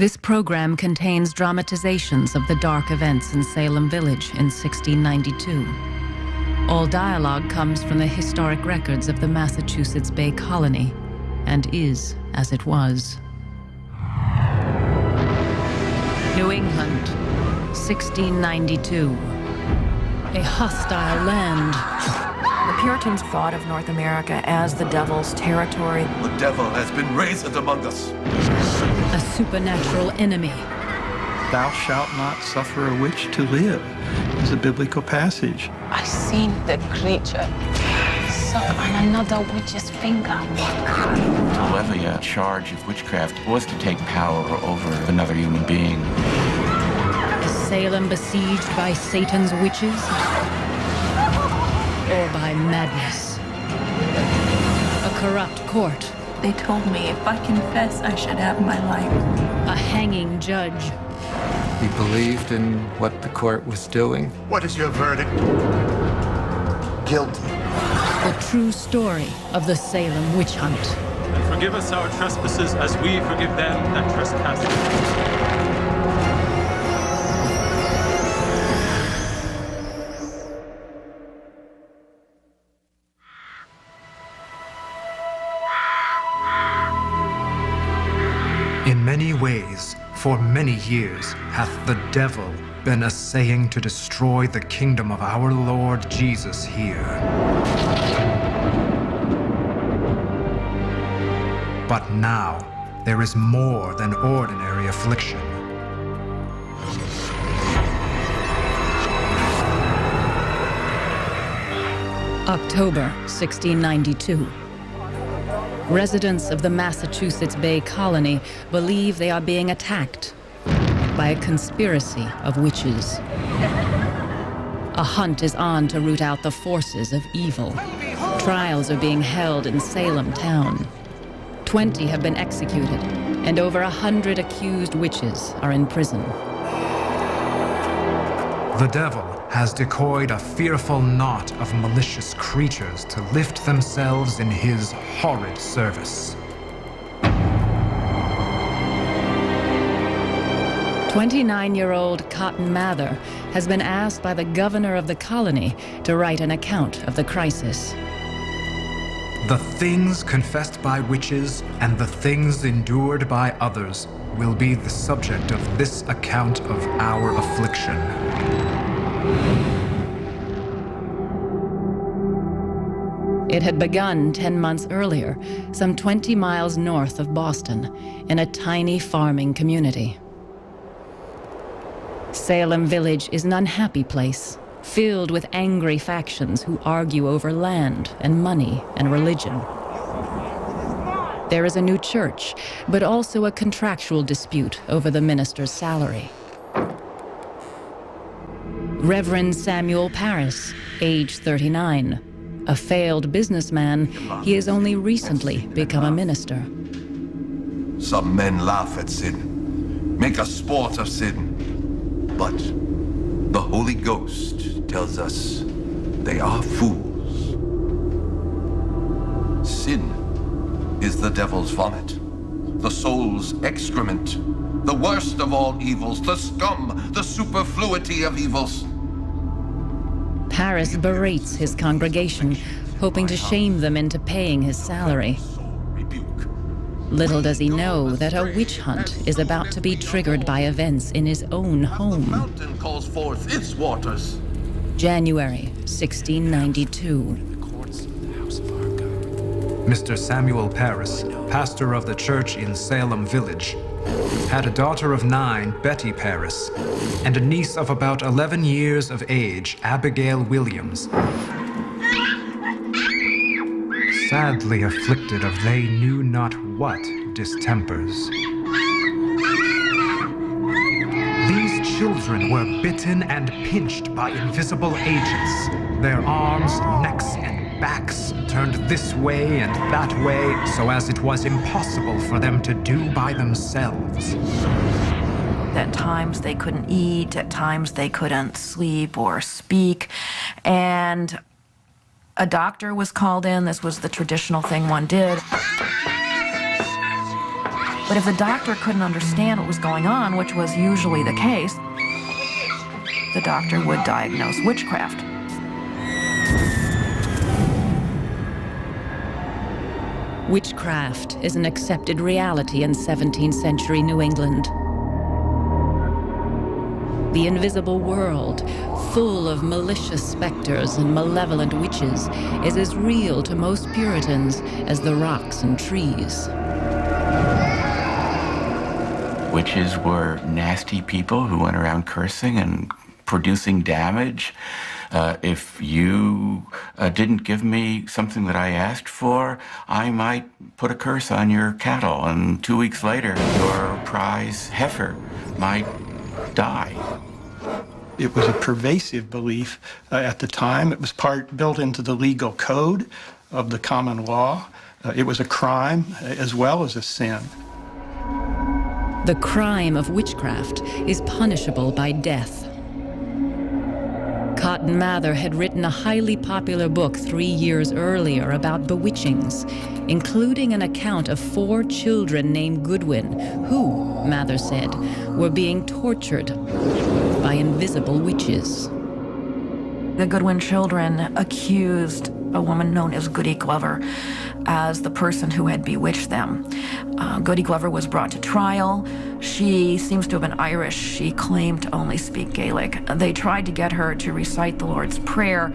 This program contains dramatizations of the dark events in Salem Village in 1692. All dialogue comes from the historic records of the Massachusetts Bay Colony and is as it was. New England, 1692. A hostile land. The Puritans thought of North America as the devil's territory. The devil has been raised among us. A supernatural enemy. Thou shalt not suffer a witch to live is a biblical passage. I seen the creature suck on another witch's finger. To levy a charge of witchcraft was to take power over another human being. Is Salem besieged by Satan's witches? Or by madness? A corrupt court. They told me if I confess, I should have my life. A hanging judge. He believed in what the court was doing. What is your verdict? Guilty. The true story of the Salem witch hunt. And forgive us our trespasses as we forgive them that trespass against us. In many ways, for many years, hath the devil been essaying to destroy the kingdom of our Lord Jesus here. But now, there is more than ordinary affliction. October 1692. Residents of the Massachusetts Bay Colony believe they are being attacked by a conspiracy of witches. A hunt is on to root out the forces of evil. Trials are being held in Salem town. 20 have been executed, and over 100 accused witches are in prison. The devil has decoyed a fearful knot of malicious creatures to lift themselves in his horrid service. 29-year-old Cotton Mather has been asked by the governor of the colony to write an account of the crisis. The things confessed by witches and the things endured by others will be the subject of this account of our affliction. It had begun 10 months earlier, some 20 miles north of Boston, in a tiny farming community. Salem Village is an unhappy place, filled with angry factions who argue over land and money and religion. There is a new church, but also a contractual dispute over the minister's salary. Reverend Samuel Parris, age 39. A failed businessman, he has only recently become a minister. Some men laugh at sin, make a sport of sin. But the Holy Ghost tells us they are fools. Sin is the devil's vomit, the soul's excrement, the worst of all evils, the scum, the superfluity of evils. Parris berates his congregation, hoping to shame them into paying his salary. Little does he know that a witch hunt is about to be triggered by events in his own home. The mountain calls forth its waters. January 1692. Mr. Samuel Parris, pastor of the church in Salem Village, had a daughter of 9, Betty Parris, and a niece of about 11 years of age, Abigail Williams, sadly afflicted of they knew not what distempers. These children were bitten and pinched by invisible agents, their arms, necks, and backs turned this way and that way, so as it was impossible for them to do by themselves. At times they couldn't eat, at times they couldn't sleep or speak, and a doctor was called in. This was the traditional thing one did. But if the doctor couldn't understand what was going on, which was usually the case, the doctor would diagnose witchcraft. Witchcraft is an accepted reality in 17th century New England. The invisible world, full of malicious specters and malevolent witches, is as real to most Puritans as the rocks and trees. Witches were nasty people who went around cursing and producing damage. If you didn't give me something that I asked for, I might put a curse on your cattle, and 2 weeks later, your prize heifer might die. It was a pervasive belief at the time. It was built into the legal code of the common law. It was a crime as well as a sin. The crime of witchcraft is punishable by death. Cotton Mather had written a highly popular book 3 years earlier about bewitchings, including an account of 4 children named Goodwin, who, Mather said, were being tortured by invisible witches. The Goodwin children accused a woman known as Goody Glover as the person who had bewitched them. Goody Glover was brought to trial. She seems to have been Irish. She claimed to only speak Gaelic. They tried to get her to recite the Lord's Prayer,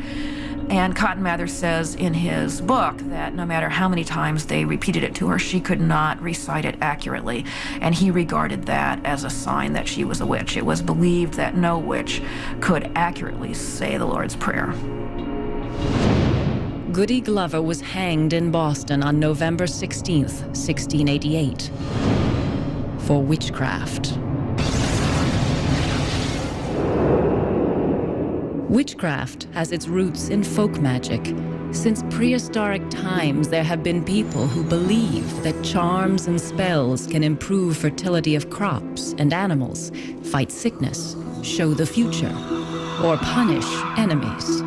and Cotton Mather says in his book that no matter how many times they repeated it to her, she could not recite it accurately, and he regarded that as a sign that she was a witch. It was believed that no witch could accurately say the Lord's Prayer. Goody Glover was hanged in Boston on November 16th, 1688, for witchcraft. Witchcraft has its roots in folk magic. Since prehistoric times, there have been people who believe that charms and spells can improve fertility of crops and animals, fight sickness, show the future, or punish enemies.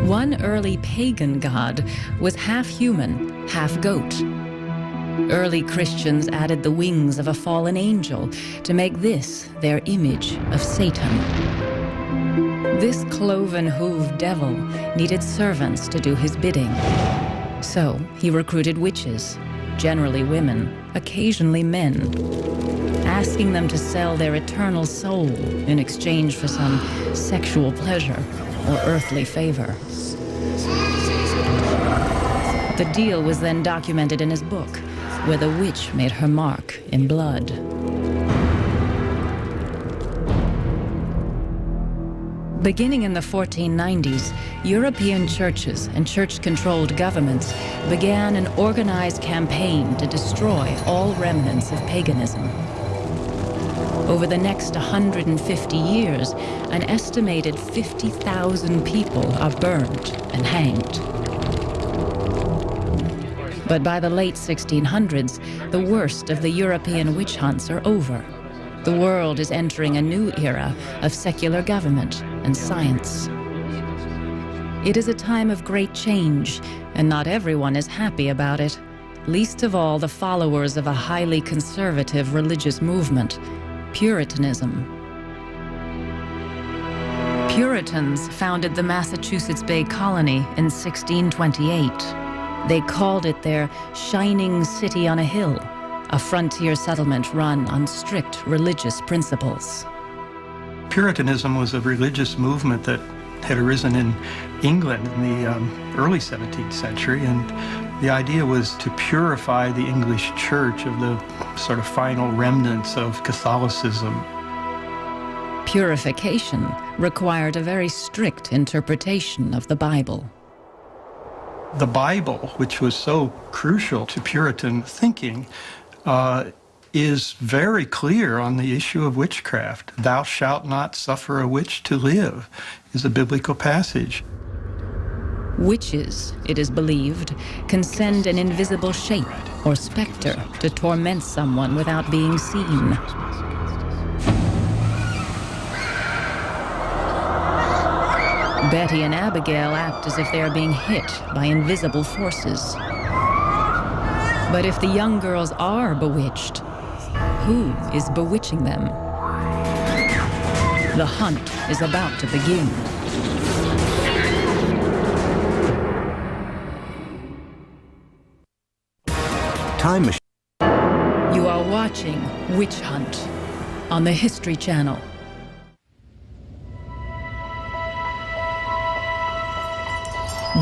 One early pagan god was half human, half goat. Early Christians added the wings of a fallen angel to make this their image of Satan. This cloven-hooved devil needed servants to do his bidding. So he recruited witches, generally women, occasionally men, asking them to sell their eternal soul in exchange for some sexual pleasure or earthly favor. The deal was then documented in his book, where the witch made her mark in blood. Beginning in the 1490s, European churches and church-controlled governments began an organized campaign to destroy all remnants of paganism. Over the next 150 years, an estimated 50,000 people are burned and hanged. But by the late 1600s, the worst of the European witch hunts are over. The world is entering a new era of secular government and science. It is a time of great change, and not everyone is happy about it, least of all the followers of a highly conservative religious movement, Puritanism. Puritans founded the Massachusetts Bay Colony in 1628. They called it their shining city on a hill, a frontier settlement run on strict religious principles. Puritanism was a religious movement that had arisen in England in the early 17th century, and the idea was to purify the English church of the sort of final remnants of Catholicism. Purification required a very strict interpretation of the Bible. The Bible, which was so crucial to Puritan thinking, is very clear on the issue of witchcraft. "Thou shalt not suffer a witch to live" is a biblical passage. Witches, it is believed, can send an invisible shape or specter to torment someone without being seen. Betty and Abigail act as if they are being hit by invisible forces. But if the young girls are bewitched, who is bewitching them? The hunt is about to begin. Time Machine. You are watching Witch Hunt on the History Channel.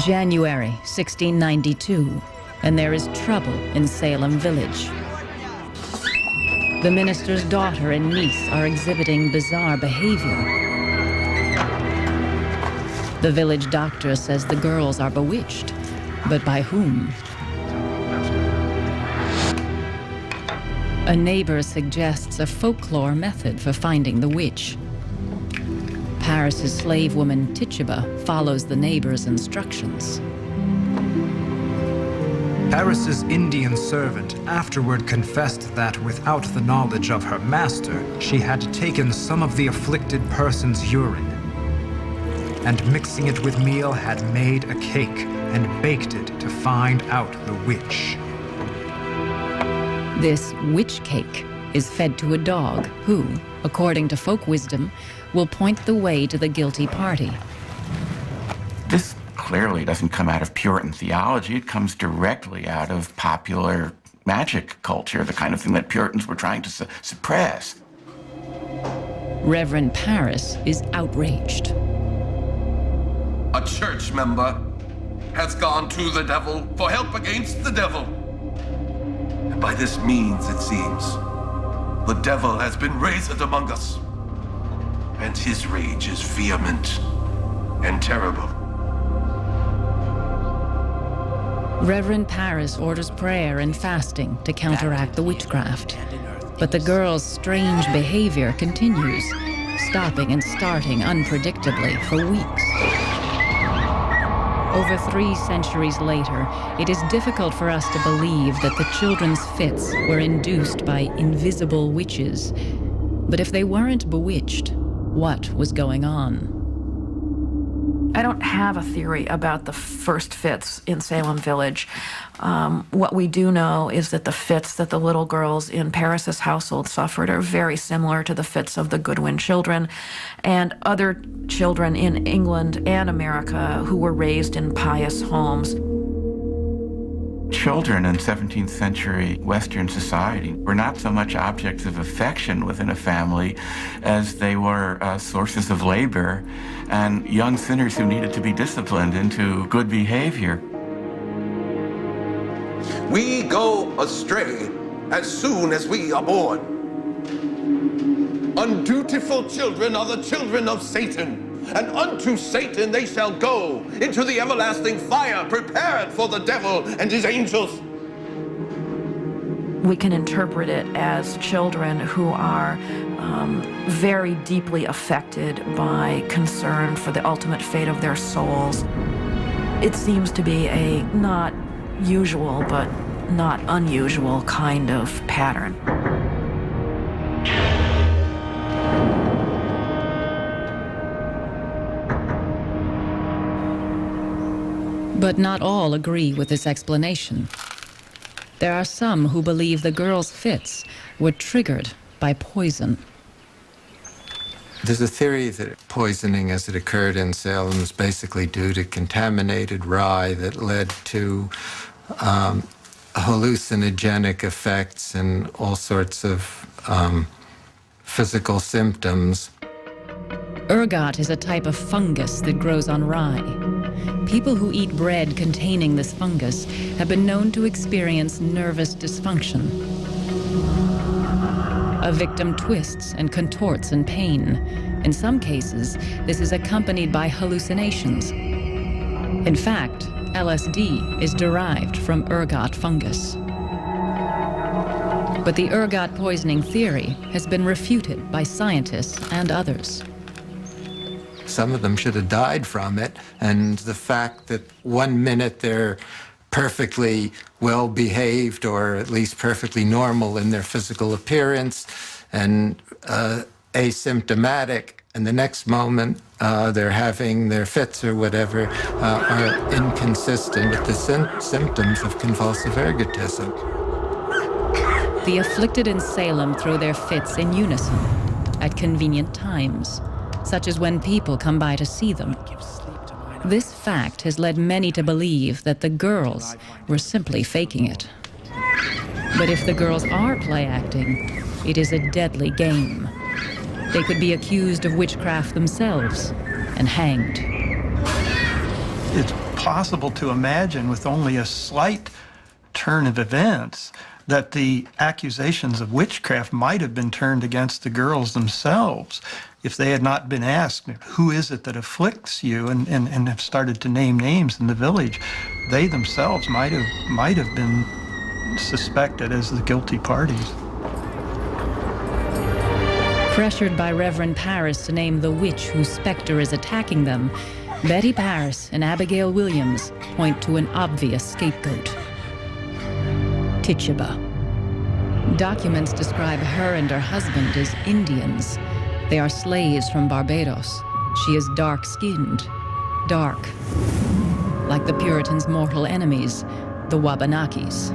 January 1692, and there is trouble in Salem village. The minister's daughter and niece are exhibiting bizarre behavior. The village doctor says the girls are bewitched, but by whom? A neighbor suggests a folklore method for finding the witch. Paris's slave woman Tituba follows the neighbor's instructions. Paris's Indian servant afterward confessed that without the knowledge of her master, she had taken some of the afflicted person's urine, and mixing it with meal had made a cake and baked it to find out the witch. This witch cake is fed to a dog who, according to folk wisdom, will point the way to the guilty party. This clearly doesn't come out of Puritan theology. It comes directly out of popular magic culture, the kind of thing that Puritans were trying to suppress. Reverend Paris is outraged. A church member has gone to the devil for help against the devil. And by this means, it seems, the devil has been raised among us, and his rage is vehement and terrible. Reverend Paris orders prayer and fasting to counteract the witchcraft. But the girls' strange behavior continues, stopping and starting unpredictably for weeks. Over 3 centuries later, it is difficult for us to believe that the children's fits were induced by invisible witches. But if they weren't bewitched, what was going on? I don't have a theory about the first fits in Salem village. What we do know is that the fits that the little girls in Paris's household suffered are very similar to the fits of the Goodwin children and other children in England and America who were raised in pious homes. Children in 17th century Western society were not so much objects of affection within a family as they were sources of labor and young sinners who needed to be disciplined into good behavior. We go astray as soon as we are born. Undutiful children are the children of Satan, and unto Satan they shall go into the everlasting fire prepared for the devil and his angels. We can interpret it as children who are very deeply affected by concern for the ultimate fate of their souls. It seems to be a not usual but not unusual kind of pattern. But not all agree with this explanation. There are some who believe the girls' fits were triggered by poison. There's a theory that poisoning as it occurred in Salem is basically due to contaminated rye that led to hallucinogenic effects and all sorts of physical symptoms. Ergot is a type of fungus that grows on rye. People who eat bread containing this fungus have been known to experience nervous dysfunction. A victim twists and contorts in pain. In some cases, this is accompanied by hallucinations. In fact, LSD is derived from ergot fungus. But the ergot poisoning theory has been refuted by scientists and others. Some of them should have died from it, and the fact that 1 minute they're perfectly well-behaved or at least perfectly normal in their physical appearance and asymptomatic, and the next moment they're having their fits or whatever, are inconsistent with the symptoms of convulsive ergotism. The afflicted in Salem throw their fits in unison at convenient times, such as when people come by to see them. This fact has led many to believe that the girls were simply faking it. But if the girls are play-acting, it is a deadly game. They could be accused of witchcraft themselves and hanged. It's possible to imagine, with only a slight turn of events, that the accusations of witchcraft might have been turned against the girls themselves if they had not been asked, who is it that afflicts you, and have started to name names in the village. They themselves might have been suspected as the guilty parties. Pressured by Reverend Parris to name the witch whose specter is attacking them, Betty Parris and Abigail Williams point to an obvious scapegoat. Tituba. Documents describe her and her husband as Indians. They are slaves from Barbados. She is dark-skinned, dark, like the Puritans' mortal enemies, the Wabanakis.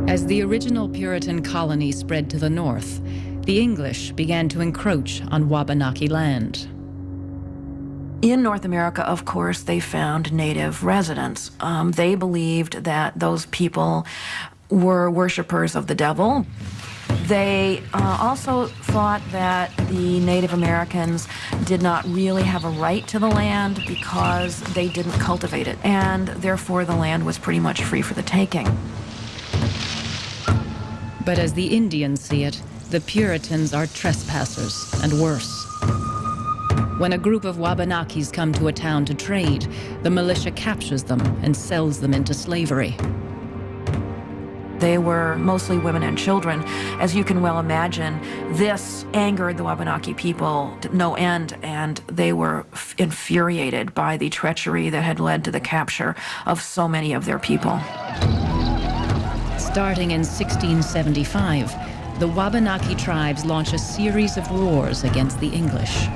As the original Puritan colony spread to the north, the English began to encroach on Wabanaki land. In North America, of course, they found native residents. They believed that those people were worshipers of the devil. They also thought that the Native Americans did not really have a right to the land because they didn't cultivate it, and therefore the land was pretty much free for the taking. But as the Indians see it, the Puritans are trespassers and worse. When a group of Wabanakis come to a town to trade, the militia captures them and sells them into slavery. They were mostly women and children. As you can well imagine, this angered the Wabanaki people to no end, and they were infuriated by the treachery that had led to the capture of so many of their people. Starting in 1675, the Wabanaki tribes launch a series of wars against the English.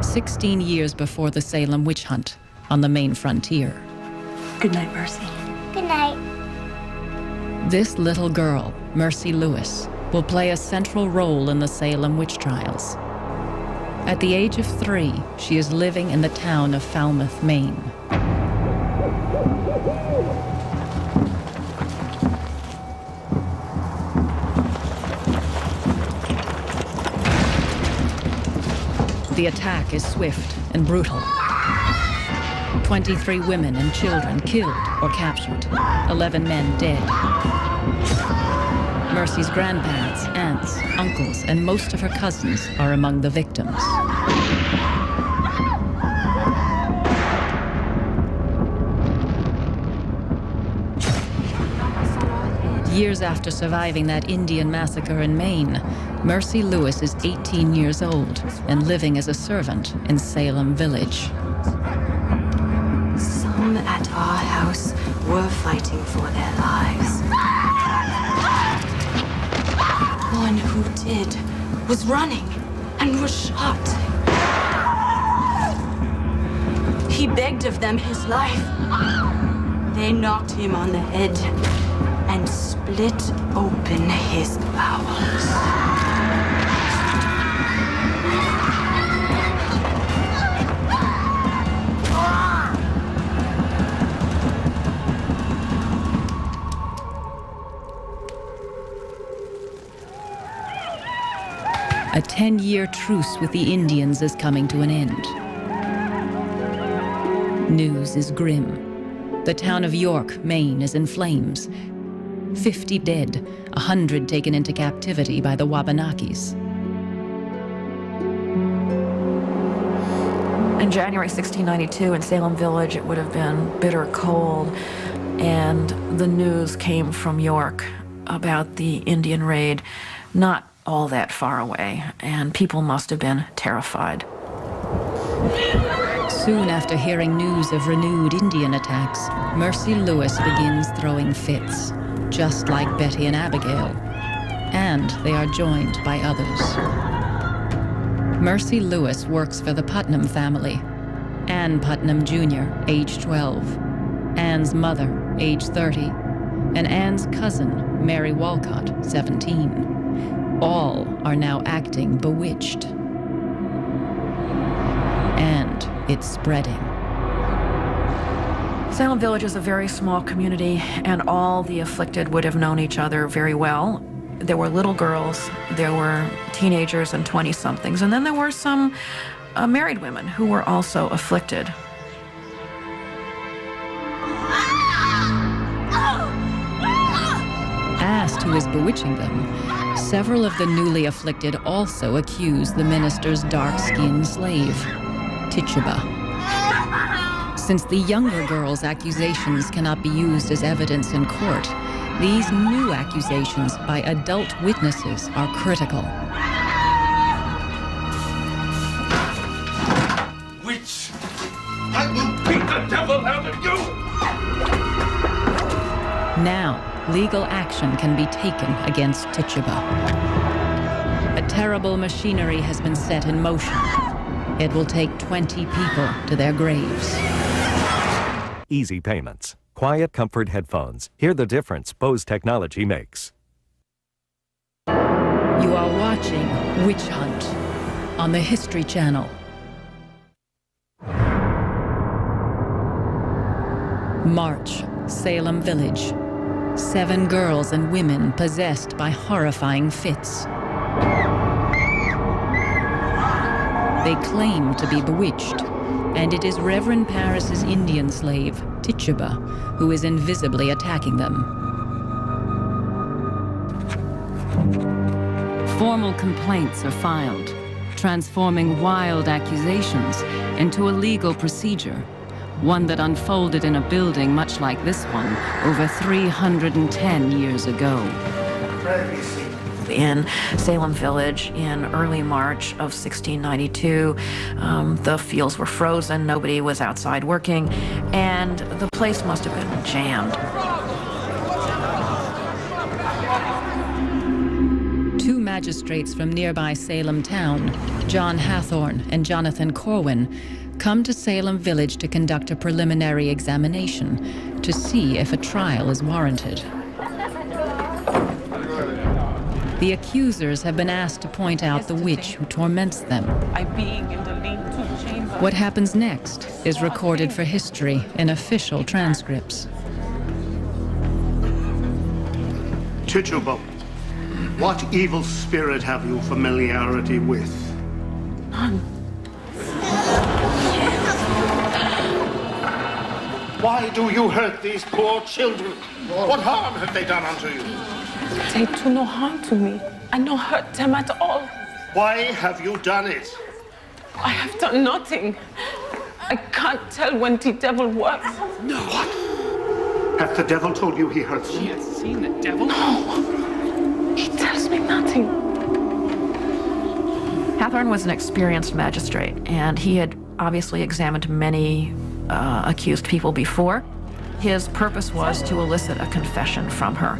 "16 years before the Salem witch hunt on the main frontier. Good night, Mercy. Good night. This little girl, Mercy Lewis, will play a central role in the Salem witch trials. At the age of 3, she is living in the town of Falmouth, Maine. The attack is swift and brutal. 23 women and children killed or captured, 11 men dead. Mercy's grandparents, aunts, uncles, and most of her cousins are among the victims. Years after surviving that Indian massacre in Maine, Mercy Lewis is 18 years old and living as a servant in Salem Village. Some at our house were fighting for their lives. One who did was running and was shot. He begged of them his life. They knocked him on the head and split open his bowels. A 10-year truce with the Indians is coming to an end. News is grim. The town of York, Maine, is in flames. 50 dead, 100 taken into captivity by the Wabanakis. In January 1692 in Salem Village, it would have been bitter cold, and the news came from York about the Indian raid, not all that far away, and people must have been terrified. Soon after hearing news of renewed Indian attacks, Mercy Lewis begins throwing fits. just like Betty and Abigail, and they are joined by others. Mercy Lewis works for the Putnam family. Ann Putnam Jr., age 12, Ann's mother, age 30, and Ann's cousin, Mary Walcott, 17. All are now acting bewitched. And it's spreading. Salem Village is a very small community, and all the afflicted would have known each other very well. There were little girls, there were teenagers and 20-somethings, and then there were some married women who were also afflicted. Asked who is bewitching them, several of the newly afflicted also accuse the minister's dark-skinned slave, Tituba. Since the younger girl's accusations cannot be used as evidence in court, these new accusations by adult witnesses are critical. Witch! I will beat the devil out of you! Now, legal action can be taken against Tituba. A terrible machinery has been set in motion. It will take 20 people to their graves. Easy payments. Quiet comfort headphones. Hear the difference Bose technology makes. You are watching Witch Hunt on the History Channel. March, Salem Village. 7 girls and women possessed by horrifying fits. They claim to be bewitched, and it is Reverend Parris's Indian slave, Tituba, who is invisibly attacking them. Formal complaints are filed, transforming wild accusations into a legal procedure, one that unfolded in a building much like this one over 310 years ago. In Salem Village in early March of 1692, the fields were frozen, nobody was outside working, and the place must have been jammed. 2 magistrates from nearby Salem town, John Hathorne and Jonathan Corwin, come to Salem Village to conduct a preliminary examination to see if a trial is warranted. The accusers have been asked to point out the witch who torments them. What happens next is recorded for history in official transcripts. Tituba, what evil spirit have you familiarity with? None. Why do you hurt these poor children? What harm have they done unto you? They do no harm to me. I no hurt them at all. Why have you done it? I have done nothing. I can't tell when the devil works. No. What? Has the devil told you he hurts you? She has seen the devil? No. He tells me nothing. Hathorne was an experienced magistrate, and he had obviously examined many accused people before. His purpose was to elicit a confession from her.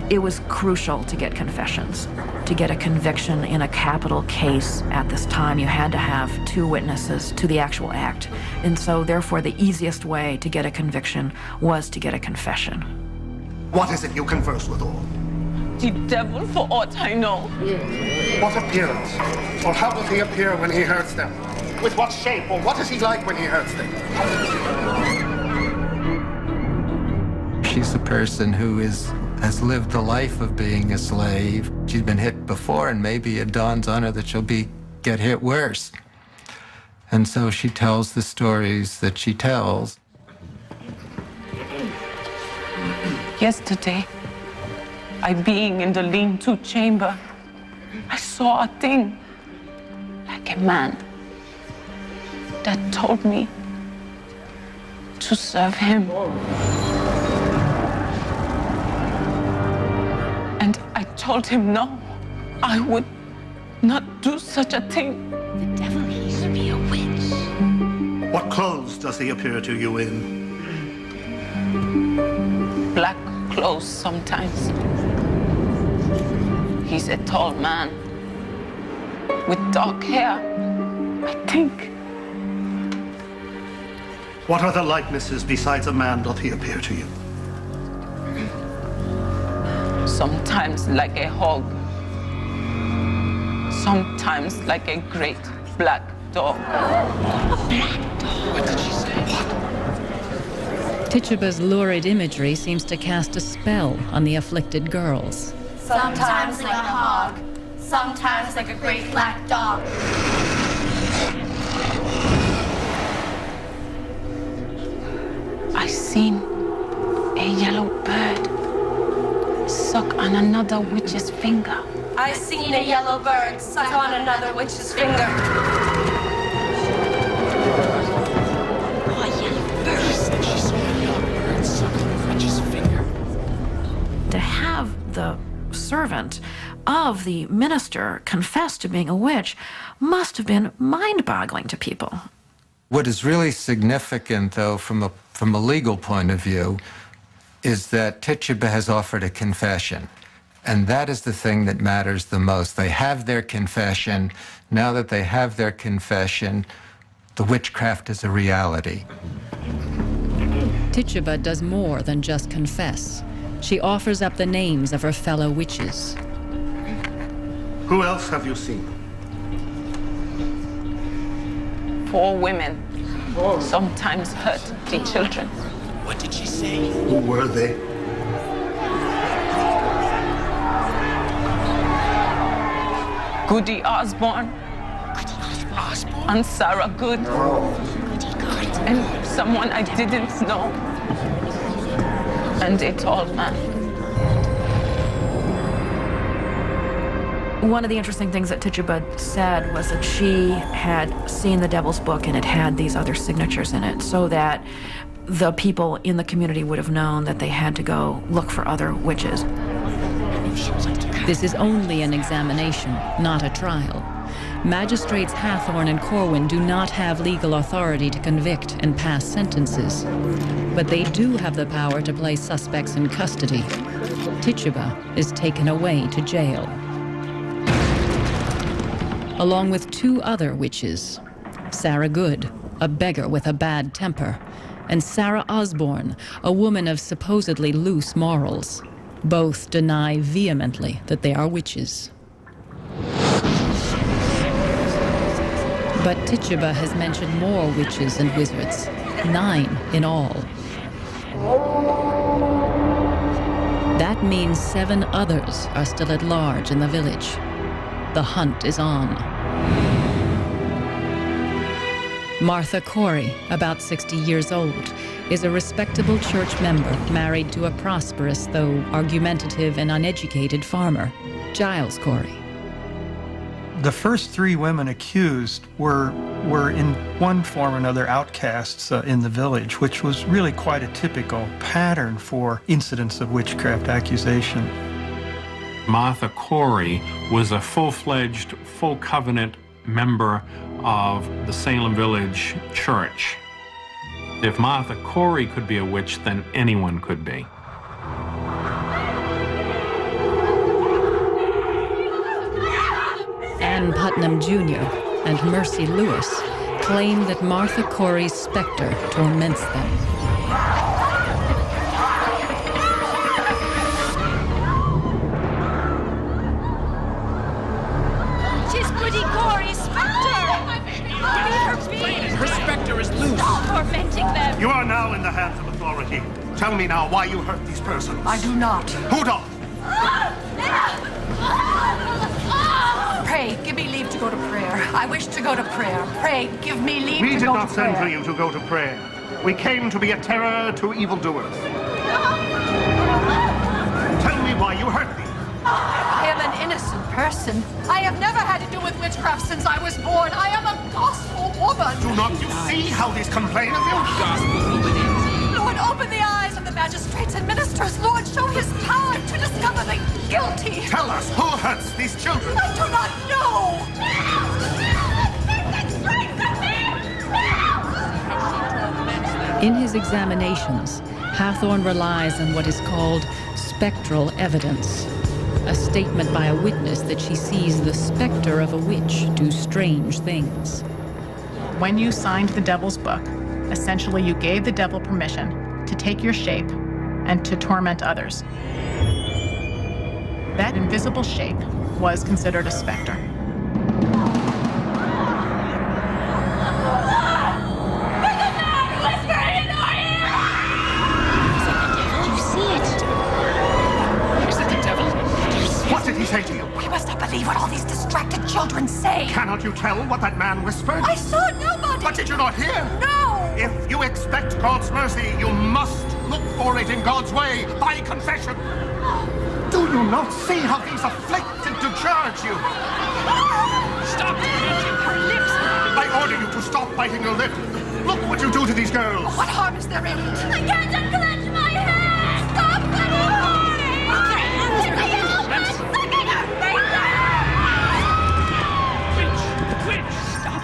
It was crucial to get confessions. To get a conviction in a capital case at this time, you had to have 2 witnesses to the actual act. And so, therefore, the easiest way to get a conviction was to get a confession. What is it you converse with all? The devil, for aught I know. What appearance? Or how does he appear when he hurts them? With what shape, or what is he like when he hurts them? She's a person who has lived the life of being a slave. She's been hit before, and maybe it dawns on her that she'll get hit worse. And so she tells the stories that she tells. Yesterday, I being in the lean-to chamber, I saw a thing, like a man, that told me to serve him. And I told him no, I would not do such a thing. The devil used to be a witch. What clothes does he appear to you in? Black close sometimes. He's a tall man with dark hair, I think. What other likenesses besides a man doth he appear to you? Sometimes like a hog, sometimes like a great black dog. What did she say? Tituba's lurid imagery seems to cast a spell on the afflicted girls. Sometimes like a hog, sometimes like a great black dog. I seen a yellow bird suck on another witch's finger. I seen a yellow bird suck on another witch's finger. To have the servant of the minister confess to being a witch must have been mind-boggling to people. What is really significant, though, from a legal point of view, is that Tituba has offered a confession. And that is the thing that matters the most. They have their confession. Now that they have their confession, the witchcraft is a reality. Tituba does more than just confess. She offers up the names of her fellow witches. Who else have you seen? 4 women sometimes hurt the children. What did she say? Who were they? Goody Osborne and Sarah Good and someone I didn't know and a tall man. One of the interesting things that Tituba said was that she had seen the Devil's Book and it had these other signatures in it, so that the people in the community would have known that they had to go look for other witches. This is only an examination, not a trial. Magistrates Hathorne and Corwin do not have legal authority to convict and pass sentences, but they do have the power to place suspects in custody. Tituba is taken away to jail, along with 2 other witches, Sarah Good, a beggar with a bad temper, and Sarah Osborne, a woman of supposedly loose morals. Both deny vehemently that they are witches. But Tituba has mentioned more witches and wizards, 9 in all. That means 7 others are still at large in the village. The hunt is on. Martha Corey, about 60 years old, is a respectable church member married to a prosperous, though argumentative and uneducated farmer, Giles Corey. The first 3 women accused were in one form or another outcasts in the village, which was really quite a typical pattern for incidents of witchcraft accusation. Martha Corey was a full-fledged, full covenant member of the Salem Village Church. If Martha Corey could be a witch, then anyone could be. Ann Putnam Jr. and Mercy Lewis claim that Martha Corey's specter torments them. She's Goody Corey's specter! Her specter is loose. Stop tormenting them! You are now in the hands of authority. Tell me now why you hurt these persons. I do not. Who doth? Pray, give me leave to go to prayer. I wish to go to prayer. Pray, give me leave We to did go not to send prayer. for you to go to prayer. We came to be a terror to evildoers. Tell me why you hurt these. I am an innocent person. I have never had to do with witchcraft since I was born. I am a gospel woman. Do not you see how these complain of you? Lord, open the eyes of the magistrates and ministers. Lord, show his power to discover the guilty. Tell us, who hurts these children? I do not know. In his examinations, Hathorne relies on what is called spectral evidence, a statement by a witness that she sees the specter of a witch do strange things. When you signed the devil's book, essentially you gave the devil permission to take your shape and to torment others. That invisible shape was considered a specter. What did he say to you? We must not believe what all these distracted children say. Cannot you tell what that man whispered? I saw nobody. But did you not hear? No. If you expect God's mercy, you must look for it in God's way, by confession. Do you not see how these afflicted to charge you? Stop biting her lips. I order you to stop biting your lip. Look what you do to these girls. What harm is there in it? I can't unclench my hand! Stop biting her!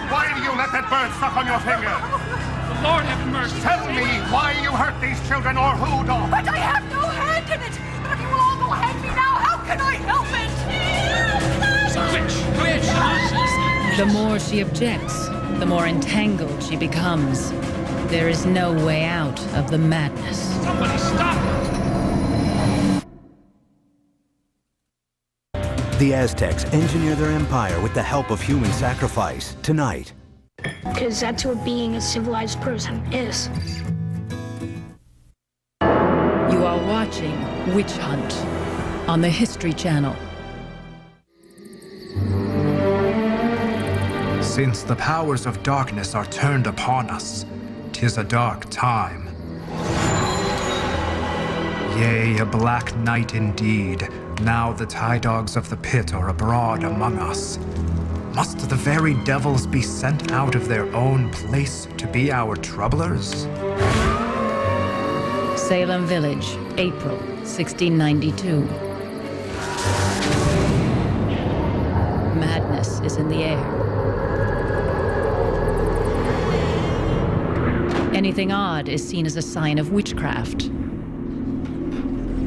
Why do you let that bird suck on your finger? The Lord have mercy. Tell me why you hurt these children or who don't. But I have no hand in it. But if you will all go hang me now, how can I help it? The more she objects, the more entangled she becomes. There is no way out of the madness. Somebody stop her! The Aztecs engineer their empire with the help of human sacrifice tonight. Because that's what being a civilized person is. You are watching Witch Hunt on the History Channel. Since the powers of darkness are turned upon us, 'tis a dark time. Yea, a black night indeed. Now the tie dogs of the pit are abroad among us. Must the very devils be sent out of their own place to be our troublers? Salem Village, April 1692. Madness is in the air. Anything odd is seen as a sign of witchcraft.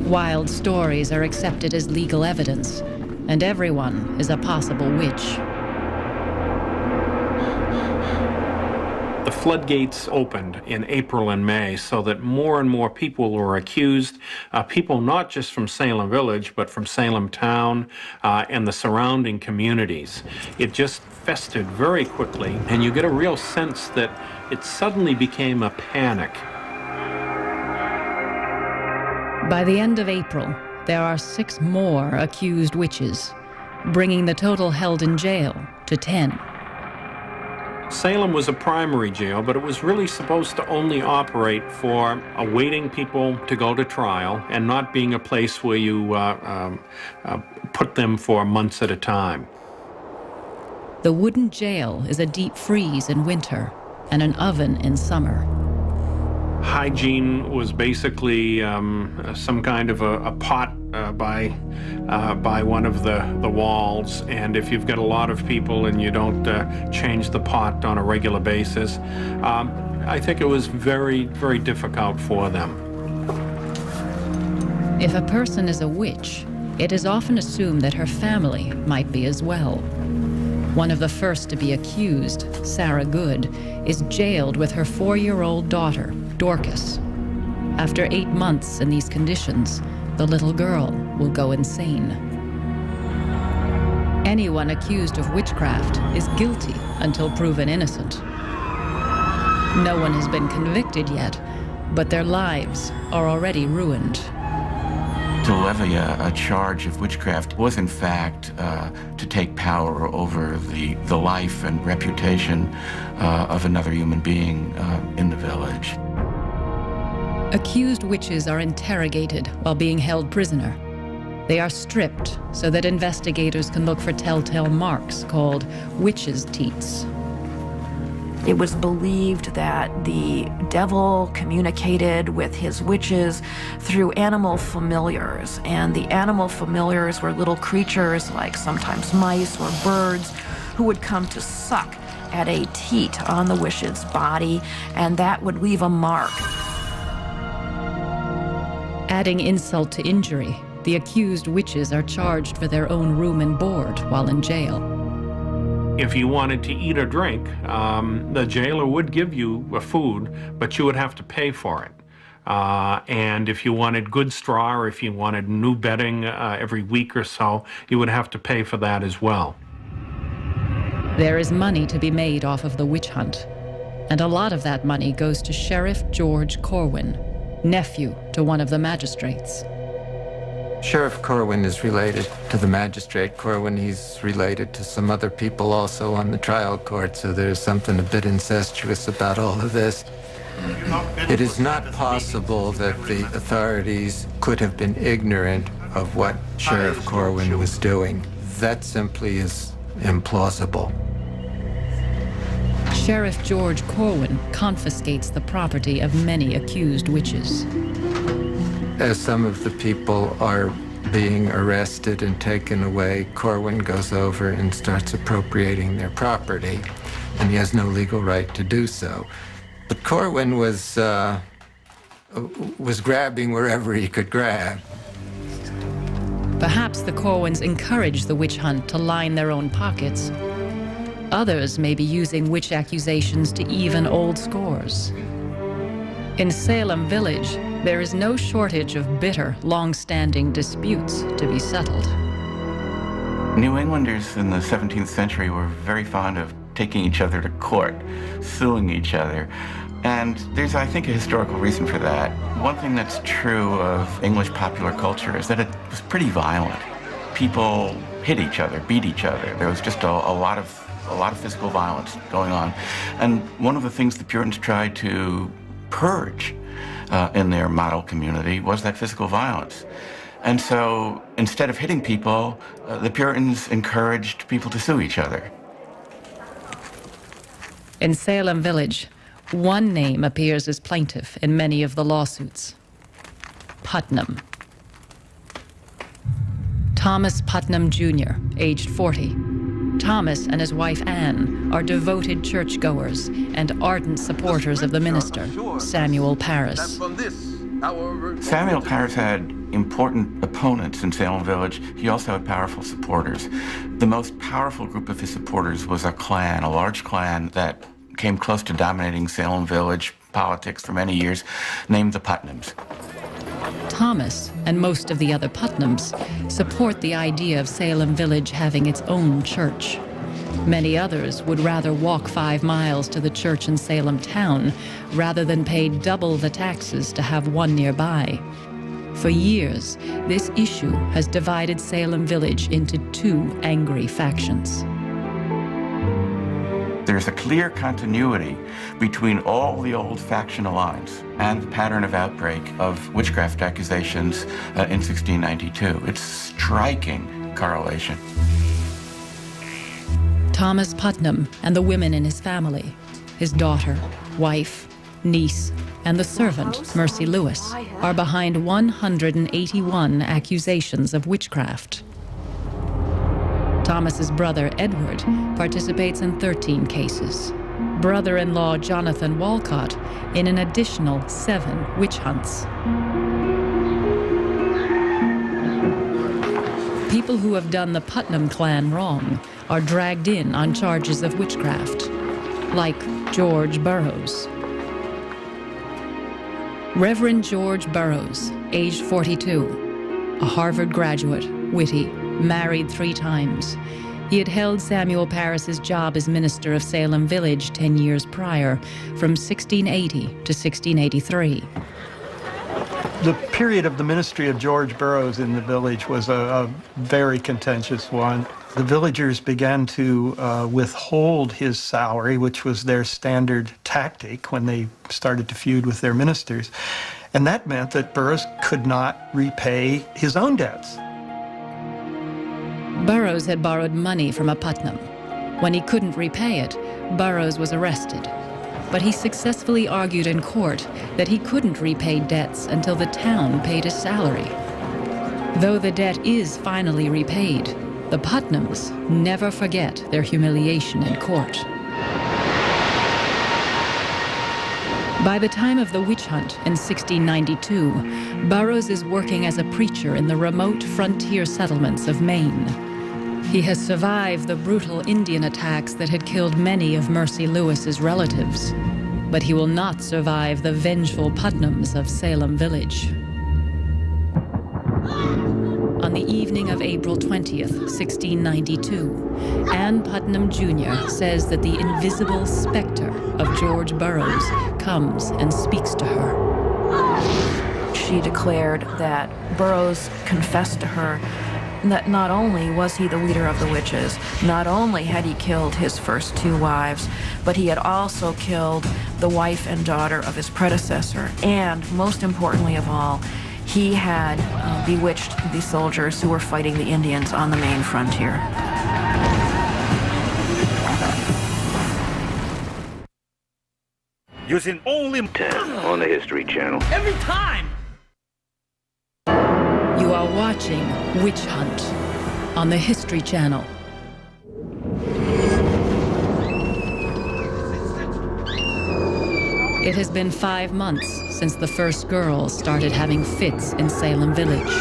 Wild stories are accepted as legal evidence, and everyone is a possible witch. The floodgates opened in April and May so that more and more people were accused, people not just from Salem Village, but from Salem Town and the surrounding communities. It just festered very quickly, and you get a real sense that it suddenly became a panic. By the end of April, there are 6 more accused witches, bringing the total held in jail to 10. Salem was a primary jail, but it was really supposed to only operate for awaiting people to go to trial and not being a place where you put them for months at a time. The wooden jail is a deep freeze in winter and an oven in summer. Hygiene was basically some kind of a pot by one of the walls, and if you've got a lot of people and you don't change the pot on a regular basis, I think it was very, very difficult for them. If a person is a witch, it is often assumed that her family might be as well. One of the first to be accused, Sarah Good, is jailed with her 4-year-old daughter, Dorcas. After 8 months in these conditions, the little girl will go insane. Anyone accused of witchcraft is guilty until proven innocent. No one has been convicted yet, but their lives are already ruined. To levy a charge of witchcraft was, in fact, to take power over the life and reputation of another human being in the village. Accused witches are interrogated while being held prisoner. They are stripped so that investigators can look for telltale marks called witches' teats. It was believed that the devil communicated with his witches through animal familiars, and the animal familiars were little creatures like sometimes mice or birds who would come to suck at a teat on the witch's body, and that would leave a mark. Adding insult to injury, the accused witches are charged for their own room and board while in jail. If you wanted to eat or drink, the jailer would give you a food, but you would have to pay for it. And if you wanted good straw, or if you wanted new bedding every week or so, you would have to pay for that as well. There is money to be made off of the witch hunt, and a lot of that money goes to Sheriff George Corwin, nephew to one of the magistrates. Sheriff Corwin is related to the magistrate Corwin. He's related to some other people also on the trial court, so there's something a bit incestuous about all of this. It is not possible that the authorities could have been ignorant of what Sheriff Corwin was doing. That simply is implausible. Sheriff George Corwin confiscates the property of many accused witches. As some of the people are being arrested and taken away, Corwin goes over and starts appropriating their property, and he has no legal right to do so. But Corwin was grabbing wherever he could grab. Perhaps the Corwins encourage the witch hunt to line their own pockets. Others may be using witch accusations to even old scores. In Salem Village, there is no shortage of bitter, long-standing disputes to be settled. New Englanders in the 17th century were very fond of taking each other to court, suing each other. And there's, I think, a historical reason for that. One thing that's true of English popular culture is that it was pretty violent. People hit each other, beat each other. There was just a lot of physical violence going on. And one of the things the Puritans tried to purge in their model community was that physical violence. And so instead of hitting people, the Puritans encouraged people to sue each other. In Salem Village, one name appears as plaintiff in many of the lawsuits: Putnam. Thomas Putnam Jr., aged 40. Thomas and his wife Anne are devoted churchgoers and ardent supporters of the minister, Samuel Parris. Samuel Parris had important opponents in Salem Village. He also had powerful supporters. The most powerful group of his supporters was a clan, a large clan that came close to dominating Salem Village politics for many years, named the Putnams. Thomas and most of the other Putnams support the idea of Salem Village having its own church. Many others would rather walk 5 miles to the church in Salem town rather than pay double the taxes to have one nearby. For years, this issue has divided Salem Village into 2 angry factions. There's a clear continuity between all the old factional lines and the pattern of outbreak of witchcraft accusations in 1692. It's striking correlation. Thomas Putnam and the women in his family, his daughter, wife, niece, and the servant, Mercy Lewis, are behind 181 accusations of witchcraft. Thomas's brother, Edward, participates in 13 cases. Brother-in-law Jonathan Walcott in an additional 7 witch hunts. People who have done the Putnam clan wrong are dragged in on charges of witchcraft, like George Burroughs. Reverend George Burroughs, aged 42, a Harvard graduate, witty, married 3 times. He had held Samuel Parris's job as minister of Salem Village 10 years prior, from 1680 to 1683. The period of the ministry of George Burroughs in the village was a very contentious one. The villagers began to withhold his salary, which was their standard tactic when they started to feud with their ministers. And that meant that Burroughs could not repay his own debts. Burroughs had borrowed money from a Putnam. When he couldn't repay it, Burroughs was arrested. But he successfully argued in court that he couldn't repay debts until the town paid his salary. Though the debt is finally repaid, the Putnams never forget their humiliation in court. By the time of the witch hunt in 1692, Burroughs is working as a preacher in the remote frontier settlements of Maine. He has survived the brutal Indian attacks that had killed many of Mercy Lewis's relatives, but he will not survive the vengeful Putnams of Salem Village. On the evening of April 20th, 1692, Ann Putnam Jr. says that the invisible specter of George Burroughs comes and speaks to her. She declared that Burroughs confessed to her that not only was he the leader of the witches, not only had he killed his first 2 wives, but he had also killed the wife and daughter of his predecessor, and most importantly of all, he had bewitched the soldiers who were fighting the Indians on the Maine frontier. Using only 10 on the History Channel. Every time! You are watching Witch Hunt on the History Channel. It has been 5 months since the first girls started having fits in Salem Village.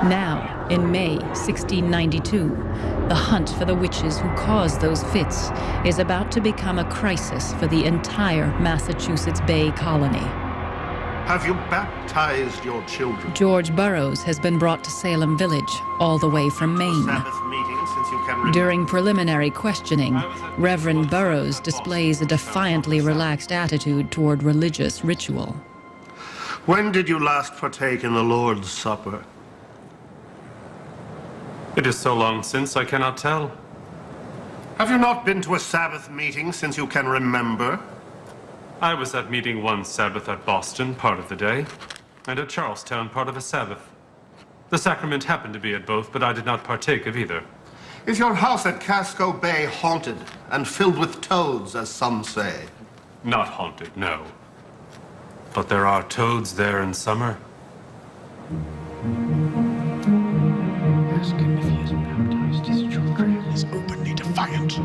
Now, in May 1692, the hunt for the witches who caused those fits is about to become a crisis for the entire Massachusetts Bay Colony. Have you baptized your children? George Burroughs has been brought to Salem Village, all the way from Maine. Sabbath meeting since you can remember. During preliminary questioning, Reverend Burroughs displays a defiantly relaxed attitude toward religious ritual. When did you last partake in the Lord's Supper? It is so long since I cannot tell. Have you not been to a Sabbath meeting since you can remember? I was at meeting one Sabbath at Boston, part of the day, and at Charlestown, part of a Sabbath. The sacrament happened to be at both, but I did not partake of either. Is your house at Casco Bay haunted and filled with toads, as some say? Not haunted, no. But there are toads there in summer. Ask him if he has baptized his children. He is openly defiant.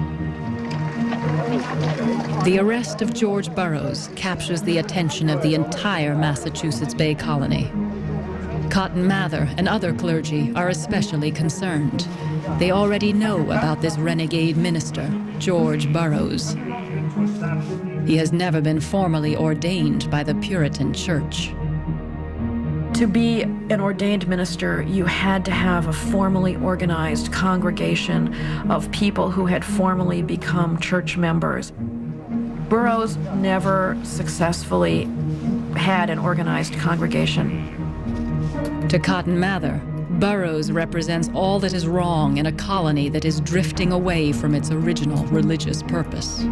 The arrest of George Burroughs captures the attention of the entire Massachusetts Bay Colony. Cotton Mather and other clergy are especially concerned. They already know about this renegade minister, George Burroughs. He has never been formally ordained by the Puritan Church. To be an ordained minister, you had to have a formally organized congregation of people who had formally become church members. Burroughs never successfully had an organized congregation. To Cotton Mather, Burroughs represents all that is wrong in a colony that is drifting away from its original religious purpose.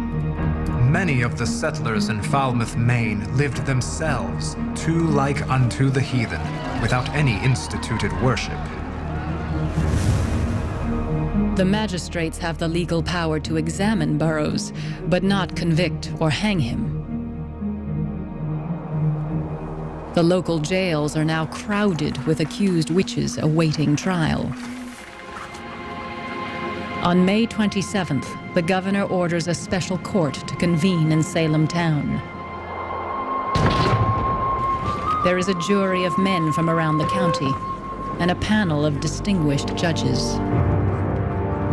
Many of the settlers in Falmouth, Maine, lived themselves too like unto the heathen, without any instituted worship. The magistrates have the legal power to examine Burroughs, but not convict or hang him. The local jails are now crowded with accused witches awaiting trial. On May 27th, the governor orders a special court to convene in Salem town. There is a jury of men from around the county and a panel of distinguished judges.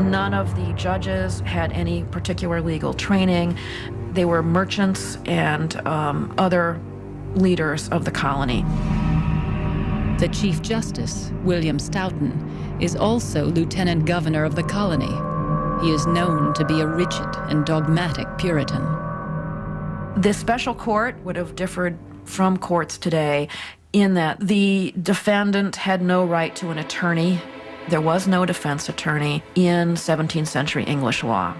None of the judges had any particular legal training. They were merchants and other leaders of the colony. The Chief Justice, William Stoughton, is also Lieutenant Governor of the colony. He is known to be a rigid and dogmatic Puritan. The special court would have differed from courts today in that the defendant had no right to an attorney. There was no defense attorney in 17th century English law.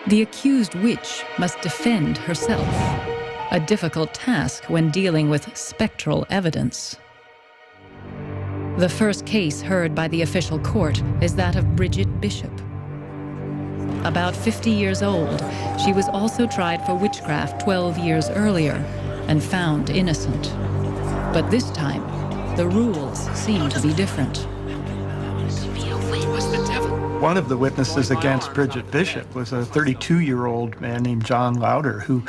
The accused witch must defend herself, a difficult task when dealing with spectral evidence. The first case heard by the official court is that of Bridget Bishop. About 50 years old, she was also tried for witchcraft 12 years earlier and found innocent. But this time, the rules seem to be different. One of the witnesses against Bridget Bishop was a 32-year-old man named John Louder, who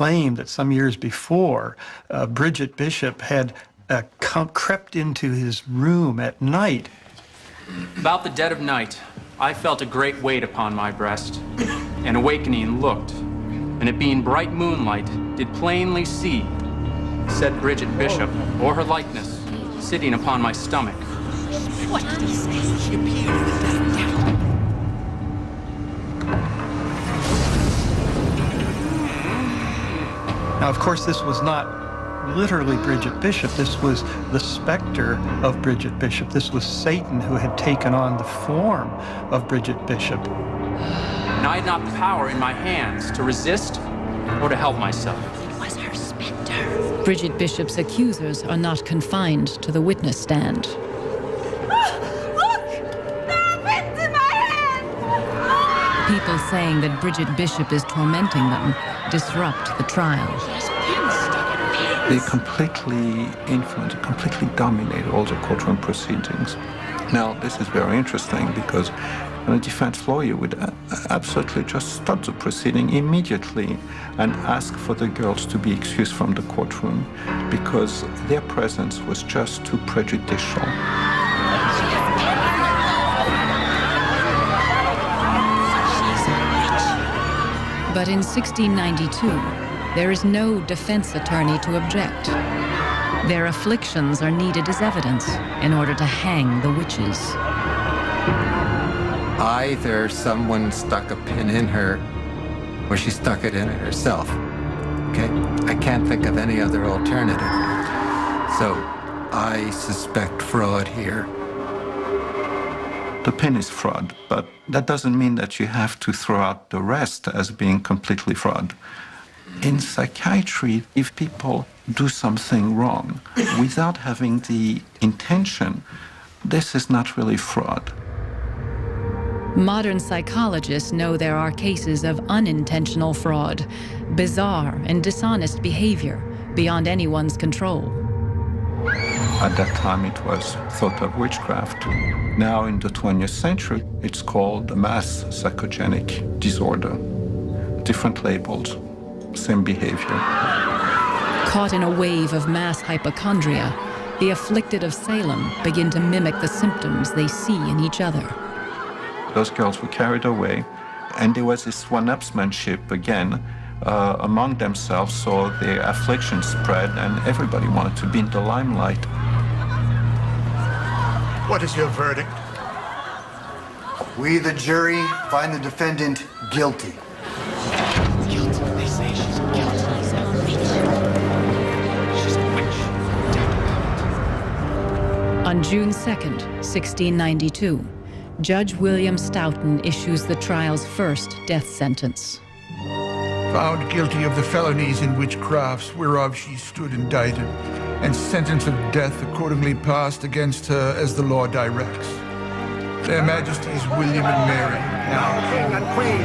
claimed that some years before, Bridget Bishop had crept into his room at night. About the dead of night, I felt a great weight upon my breast, and awakening looked, and it being bright moonlight, did plainly see said Bridget Bishop, or her likeness, sitting upon my stomach. What did he say? She appeared in the dead of night. Now, of course, this was not literally Bridget Bishop. This was the specter of Bridget Bishop. This was Satan who had taken on the form of Bridget Bishop. And I had not the power in my hands to resist or to help myself. It was her specter. Bridget Bishop's accusers are not confined to the witness stand. Look! There are pins in my hand! People saying that Bridget Bishop is tormenting them disrupt the trial. They completely influence, completely dominate all the courtroom proceedings. Now, this is very interesting because a defense lawyer would absolutely just stop the proceeding immediately and ask for the girls to be excused from the courtroom because their presence was just too prejudicial. But in 1692, there is no defense attorney to object. Their afflictions are needed as evidence in order to hang the witches. Either someone stuck a pin in her, or she stuck it in it herself. Okay? I can't think of any other alternative. So, I suspect fraud here. The pin is fraud, but that doesn't mean that you have to throw out the rest as being completely fraud. In psychiatry, if people do something wrong without having the intention, this is not really fraud. Modern psychologists know there are cases of unintentional fraud, bizarre and dishonest behavior beyond anyone's control. At that time, it was thought of witchcraft. Now, in the 20th century, it's called a mass psychogenic disorder. Different labels, same behavior. Caught in a wave of mass hypochondria, the afflicted of Salem begin to mimic the symptoms they see in each other. Those girls were carried away, and there was this one-upsmanship again among themselves, so their affliction spread, and everybody wanted to be in the limelight. What is your verdict? We, the jury, find the defendant guilty. Guilty. They say she's guilty. She's a witch. On June 2nd, 1692, Judge William Stoughton issues the trial's first death sentence. Found guilty of the felonies in witchcrafts whereof she stood indicted, and sentence of death accordingly passed against her as the law directs. Their Majesties William and Mary. Now, King and Queen,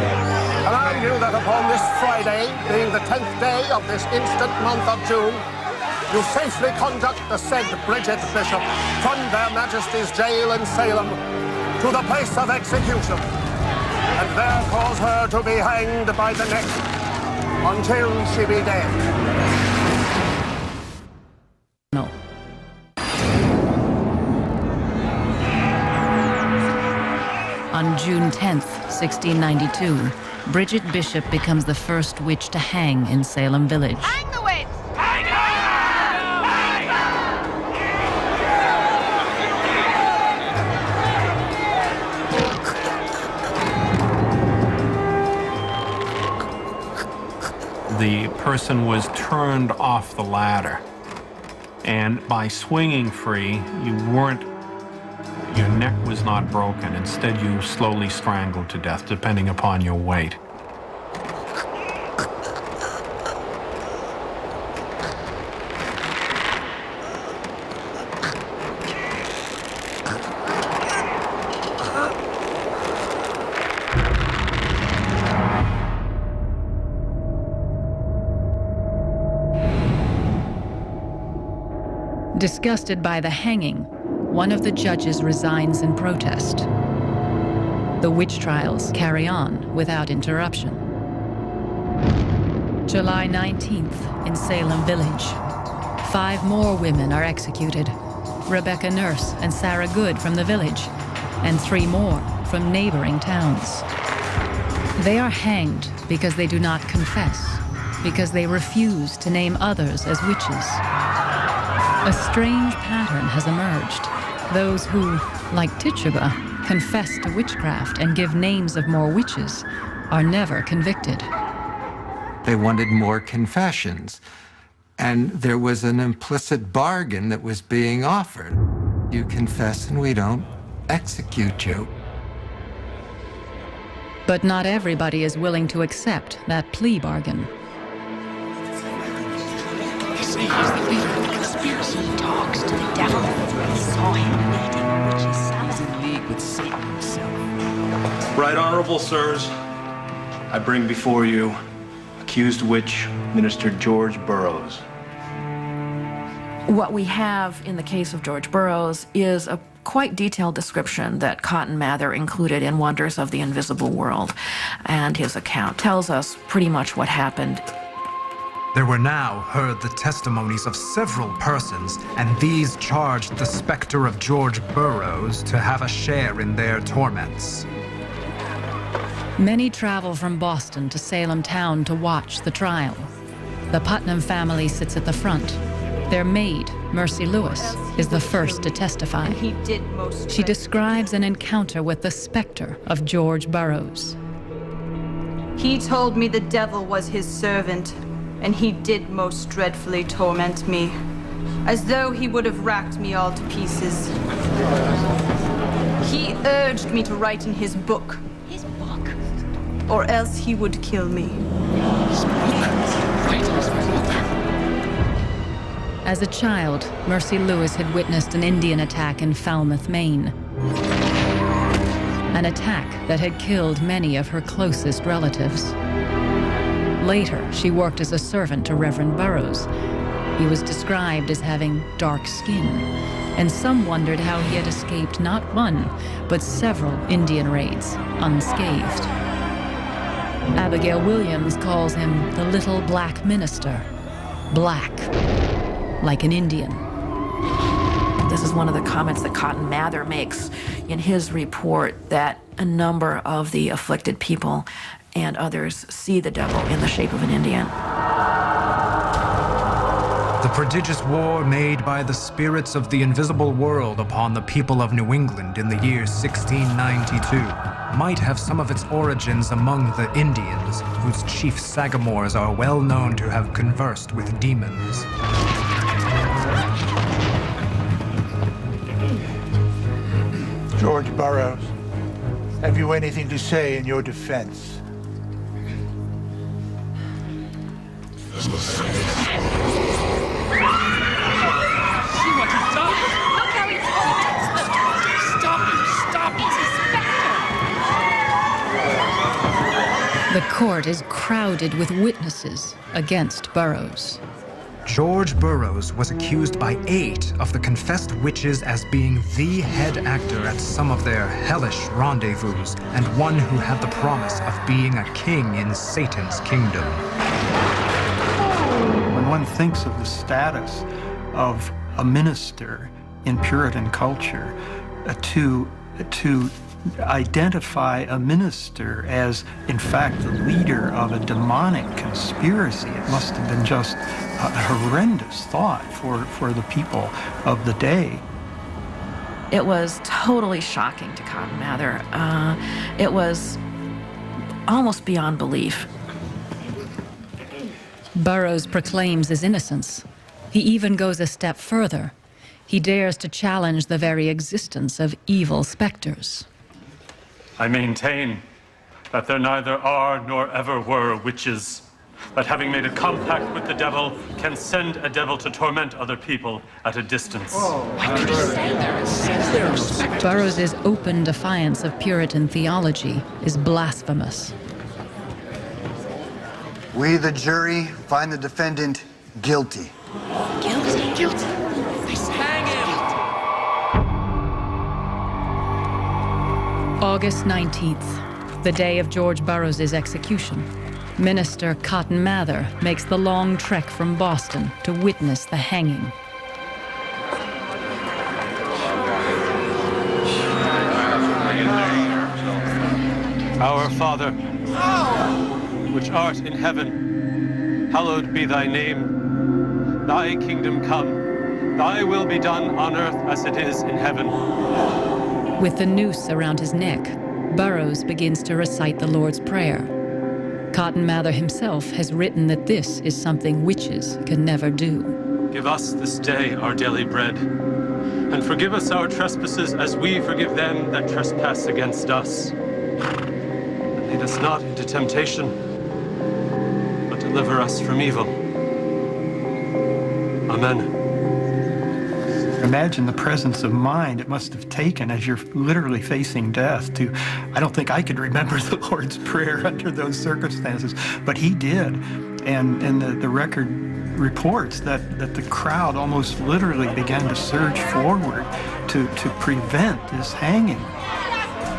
command you that upon this Friday, being the 10th day of this instant month of June, you safely conduct the said Bridget Bishop from their Majesties' jail in Salem to the place of execution, and there cause her to be hanged by the neck until she be dead. No. On June 10th, 1692, Bridget Bishop becomes the first witch to hang in Salem Village. Hang the witch! The person was turned off the ladder, and by swinging free, your neck was not broken. Instead, you slowly strangled to death, depending upon your weight. Disgusted by the hanging, one of the judges resigns in protest. The witch trials carry on without interruption. July 19th in Salem Village. 5 more women are executed. Rebecca Nurse and Sarah Good from the village, and 3 more from neighboring towns. They are hanged because they do not confess, because they refuse to name others as witches. A strange pattern has emerged. Those who, like Tituba, confess to witchcraft and give names of more witches are never convicted. They wanted more confessions. And there was an implicit bargain that was being offered. You confess and we don't execute you. But not everybody is willing to accept that plea bargain. They say he's the leader of the conspiracy. He talks to the devil. We saw him leading witches. He's in league with Satan himself. Right Honorable Sirs, I bring before you accused witch, Minister George Burroughs. What we have in the case of George Burroughs is a quite detailed description that Cotton Mather included in Wonders of the Invisible World, and his account tells us pretty much what happened. There were now heard the testimonies of several persons, and these charged the specter of George Burroughs to have a share in their torments. Many travel from Boston to Salem town to watch the trial. The Putnam family sits at the front. Their maid, Mercy Lewis, is the first to testify. She describes an encounter with the specter of George Burroughs. He told me the devil was his servant, and he did most dreadfully torment me, as though he would have racked me all to pieces. He urged me to write in his book. His book? Or else he would kill me. His book? Write in his book? As a child, Mercy Lewis had witnessed an Indian attack in Falmouth, Maine. An attack that had killed many of her closest relatives. Later, she worked as a servant to Reverend Burroughs. He was described as having dark skin, and some wondered how he had escaped not one, but several Indian raids unscathed. Abigail Williams calls him the Little Black Minister. Black, like an Indian. This is one of the comments that Cotton Mather makes in his report, that a number of the afflicted people and others see the devil in the shape of an Indian. The prodigious war made by the spirits of the invisible world upon the people of New England in the year 1692 might have some of its origins among the Indians, whose chief sagamores are well known to have conversed with demons. George Burroughs, have you anything to say in your defense? See what he's done? Look how he's Stop him! Stop! It's his specter! The court is crowded with witnesses against Burroughs. George Burroughs was accused by 8 of the confessed witches as being the head actor at some of their hellish rendezvous, and one who had the promise of being a king in Satan's kingdom. When one thinks of the status of a minister in Puritan culture, to identify a minister as, in fact, the leader of a demonic conspiracy, it must have been just a horrendous thought for the people of the day. It was totally shocking to Cotton Mather. It was almost beyond belief. Burroughs proclaims his innocence. He even goes a step further. He dares to challenge the very existence of evil specters. I maintain that there neither are nor ever were witches, that having made a compact with the devil can send a devil to torment other people at a distance. Why could he say there? It says there are specters. Burroughs' open defiance of Puritan theology is blasphemous. We, the jury, find the defendant guilty. Guilty? Guilty. I say hang him! August 19th, the day of George Burroughs' execution. Minister Cotton Mather makes the long trek from Boston to witness the hanging. Our Father, which art in heaven, hallowed be thy name. Thy kingdom come, thy will be done on earth as it is in heaven. With the noose around his neck, Burroughs begins to recite the Lord's Prayer. Cotton Mather himself has written that this is something witches can never do. Give us this day our daily bread, and forgive us our trespasses as we forgive them that trespass against us. And lead us not into temptation, but deliver us from evil. Amen. Imagine the presence of mind it must have taken as you're literally facing death to, I don't think I could remember the Lord's Prayer under those circumstances, but he did. And the record reports that the crowd almost literally began to surge forward to prevent this hanging.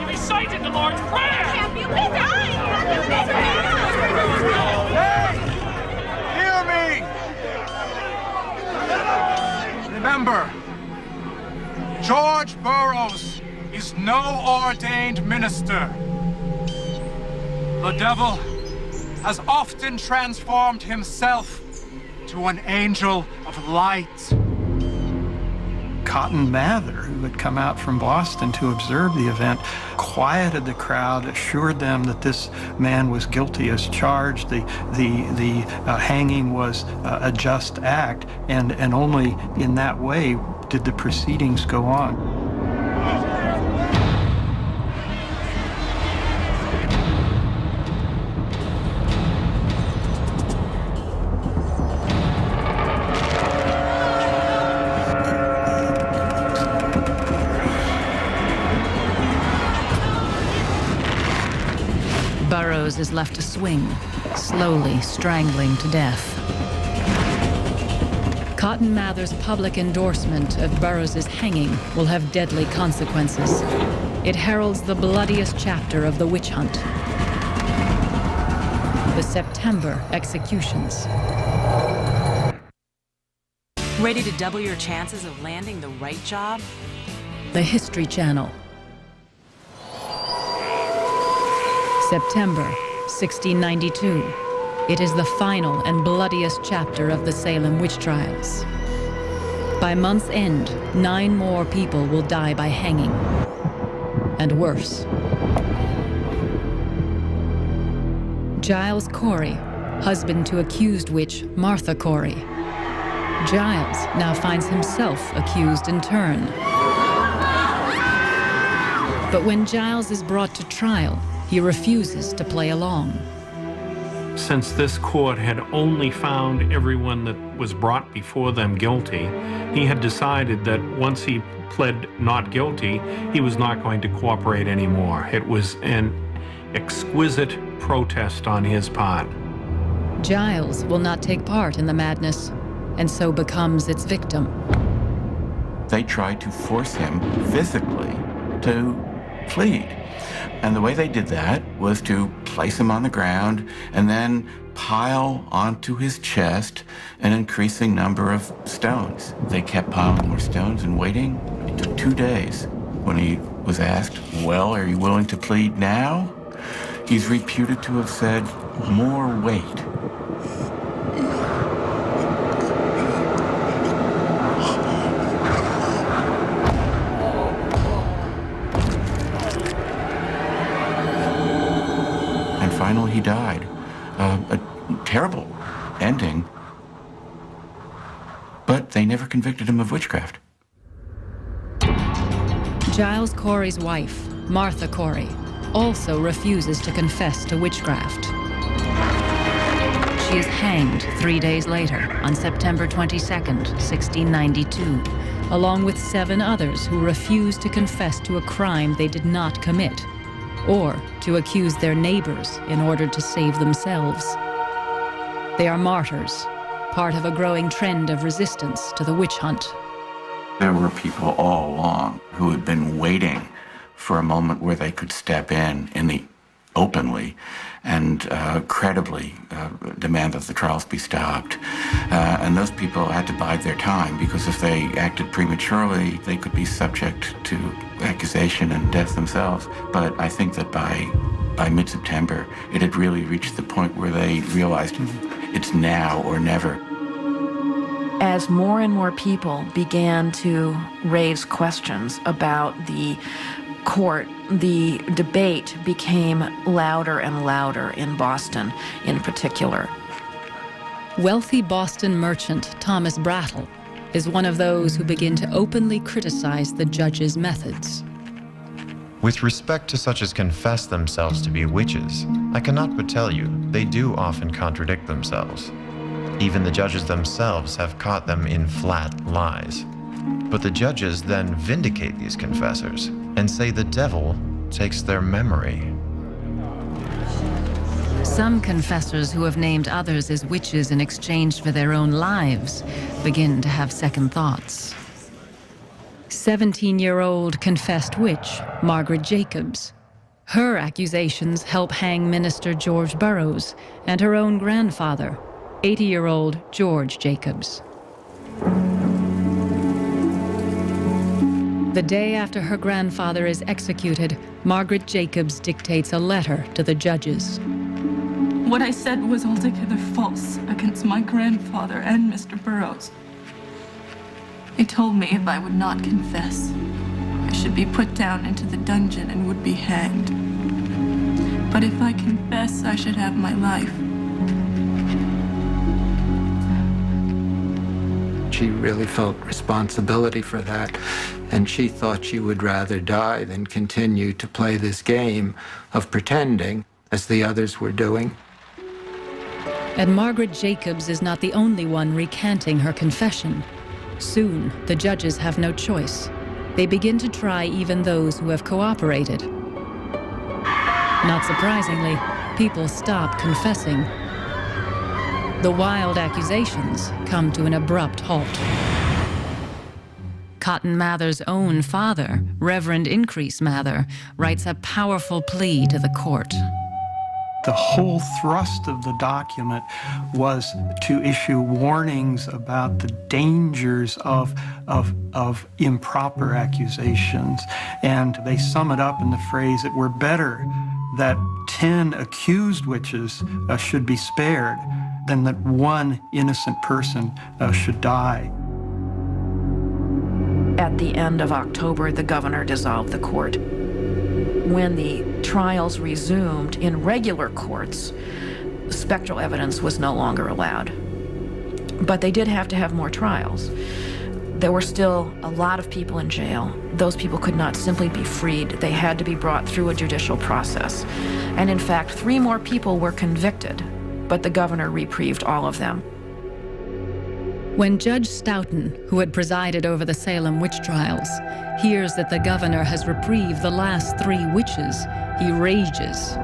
You recited the Lord's Prayer! Hey! Hear me! Remember, George Burroughs is no ordained minister. The devil has often transformed himself to an angel of light. Cotton Mather, who had come out from Boston to observe the event, quieted the crowd, assured them that this man was guilty as charged. The hanging was a just act, and only in that way did the proceedings go on. Burroughs is left to swing, slowly strangling to death. Cotton Mather's public endorsement of Burroughs' hanging will have deadly consequences. It heralds the bloodiest chapter of the witch hunt. The September executions. Ready to double your chances of landing the right job? The History Channel. September 1692. It is the final and bloodiest chapter of the Salem witch trials. By month's end, 9 more people will die by hanging. And worse. Giles Corey, husband to accused witch Martha Corey. Giles now finds himself accused in turn. But when Giles is brought to trial, he refuses to play along. Since this court had only found everyone that was brought before them guilty, he had decided that once he pled not guilty, he was not going to cooperate anymore. It was an exquisite protest on his part. Giles will not take part in the madness, and so becomes its victim. They tried to force him physically to plead. And the way they did that was to place him on the ground and then pile onto his chest an increasing number of stones. They kept piling more stones and waiting. It took 2 days. When he was asked, well, are you willing to plead now? He's reputed to have said, more weight. Finally, he died. A terrible ending. But they never convicted him of witchcraft. Giles Corey's wife, Martha Corey, also refuses to confess to witchcraft. She is hanged 3 days later on September 22nd, 1692, along with 7 others who refused to confess to a crime they did not commit, or to accuse their neighbors in order to save themselves. They are martyrs, part of a growing trend of resistance to the witch hunt. There were people all along who had been waiting for a moment where they could step in the openly and credibly demand that the trials be stopped. And those people had to bide their time, because if they acted prematurely, they could be subject to accusation and death themselves. But I think that by mid-September, it had really reached the point where they realized it's now or never. As more and more people began to raise questions about the court, the debate became louder and louder in Boston in particular. Wealthy Boston merchant Thomas Brattle is one of those who begin to openly criticize the judge's methods. With respect to such as confess themselves to be witches, I cannot but tell you, they do often contradict themselves. Even the judges themselves have caught them in flat lies. But the judges then vindicate these confessors and say the devil takes their memory. Some confessors who have named others as witches in exchange for their own lives begin to have second thoughts. 17-year-old confessed witch Margaret Jacobs. Her accusations help hang Minister George Burroughs and her own grandfather, 80-year-old George Jacobs. The day after her grandfather is executed, Margaret Jacobs dictates a letter to the judges. What I said was altogether false against my grandfather and Mr. Burroughs. He told me if I would not confess, I should be put down into the dungeon and would be hanged. But if I confess, I should have my life. She really felt responsibility for that, and she thought she would rather die than continue to play this game of pretending, as the others were doing. And Margaret Jacobs is not the only one recanting her confession. Soon, the judges have no choice. They begin to try even those who have cooperated. Not surprisingly, people stop confessing. The wild accusations come to an abrupt halt. Cotton Mather's own father, Reverend Increase Mather, writes a powerful plea to the court. The whole thrust of the document was to issue warnings about the dangers of improper accusations. And they sum it up in the phrase, it were better that 10 accused witches should be spared than that one innocent person should die. At the end of October, the governor dissolved the court. When the trials resumed in regular courts, spectral evidence was no longer allowed. But they did have to have more trials. There were still a lot of people in jail. Those people could not simply be freed. They had to be brought through a judicial process. And in fact, 3 more people were convicted, but the governor reprieved all of them. When Judge Stoughton, who had presided over the Salem witch trials, hears that the governor has reprieved the last 3 witches, he rages.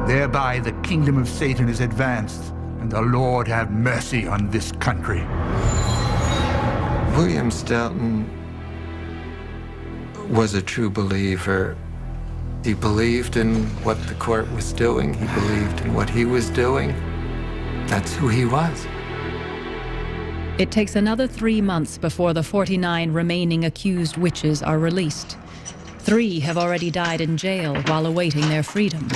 Thereby the kingdom of Satan is advanced, and the Lord have mercy on this country. William Stoughton was a true believer. He believed in what the court was doing. He believed in what he was doing. That's who he was. It takes another 3 months before the 49 remaining accused witches are released. 3 have already died in jail while awaiting their freedom.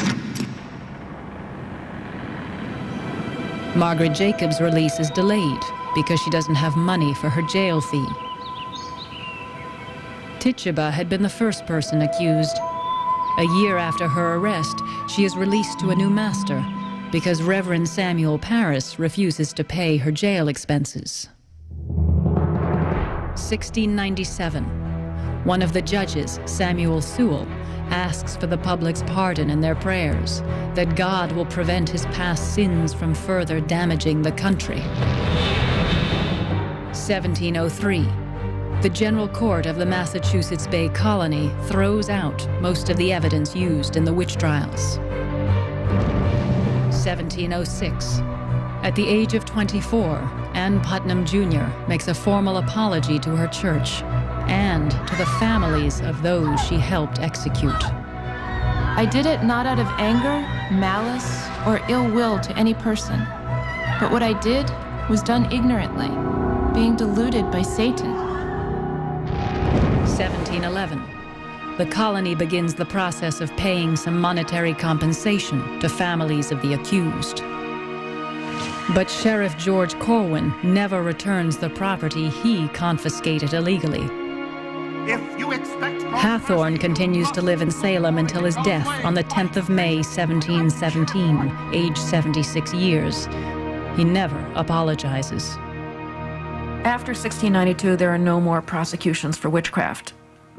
Margaret Jacobs' release is delayed because she doesn't have money for her jail fee. Tituba had been the first person accused. A year after her arrest, she is released to a new master because Reverend Samuel Parris refuses to pay her jail expenses. 1697. One of the judges, Samuel Sewell, asks for the public's pardon in their prayers, that God will prevent his past sins from further damaging the country. 1703. The General Court of the Massachusetts Bay Colony throws out most of the evidence used in the witch trials. 1706. At the age of 24, Ann Putnam Jr. makes a formal apology to her church and to the families of those she helped execute. I did it not out of anger, malice or ill will to any person. But what I did was done ignorantly, being deluded by Satan. 1711. The colony begins the process of paying some monetary compensation to families of the accused. But Sheriff George Corwin never returns the property he confiscated illegally. If you expect Hathorne continues to live in Salem until his death on the 10th of May, 1717, age 76 years. He never apologizes. After 1692, there are no more prosecutions for witchcraft.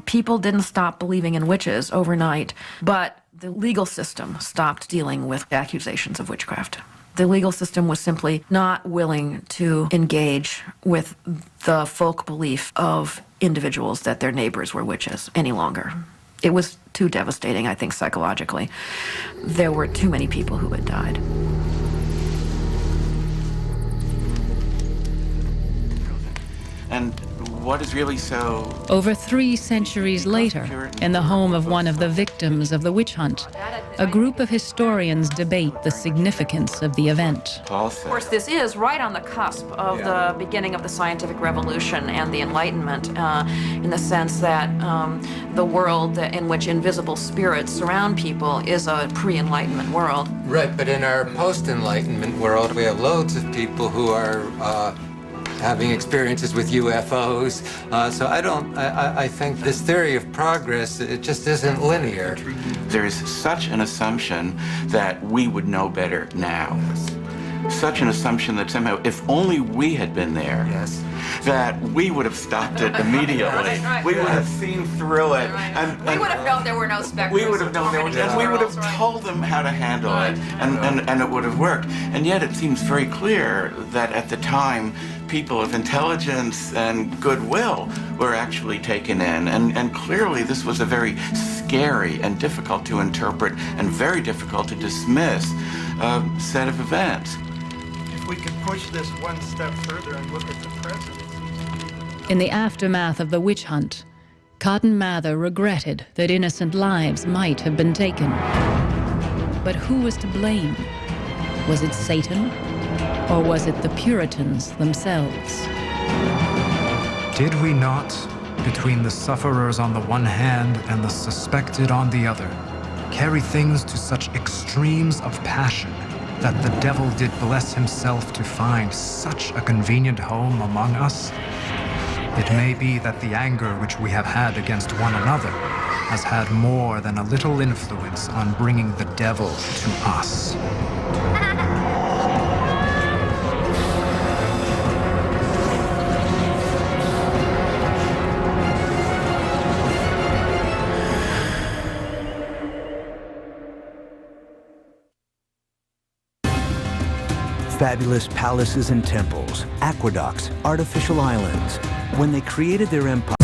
People didn't stop believing in witches overnight, but the legal system stopped dealing with accusations of witchcraft. The legal system was simply not willing to engage with the folk belief of individuals that their neighbors were witches any longer. It was too devastating, I think, psychologically. There were too many people who had died. And what is really so... Over 3 centuries later, in the home of one of the victims of the witch hunt, a group of historians debate the significance of the event. Of course, this is right on the cusp of the beginning of the scientific revolution and the Enlightenment, in the sense that the world in which invisible spirits surround people is a pre-Enlightenment world. Right, but in our post-Enlightenment world, we have loads of people who are having experiences with UFOs. So I think this theory of progress, it just isn't linear. There is such an assumption that we would know better now. Such an assumption that somehow, if only we had been there, that we would have stopped it immediately. We would have seen through it. And we would have known there were no specters. We would have known there were, and we would have told them how to handle it, and it would have worked. And yet it seems very clear that at the time, people of intelligence and goodwill were actually taken in. And clearly this was a very scary and difficult to interpret and very difficult to dismiss set of events. If we could push this one step further and look at the present. In the aftermath of the witch hunt, Cotton Mather regretted that innocent lives might have been taken. But who was to blame? Was it Satan? Or was it the Puritans themselves? Did we not, between the sufferers on the one hand and the suspected on the other, carry things to such extremes of passion that the devil did bless himself to find such a convenient home among us? It may be that the anger which we have had against one another has had more than a little influence on bringing the devil to us. Fabulous palaces and temples, aqueducts, artificial islands. When they created their empire,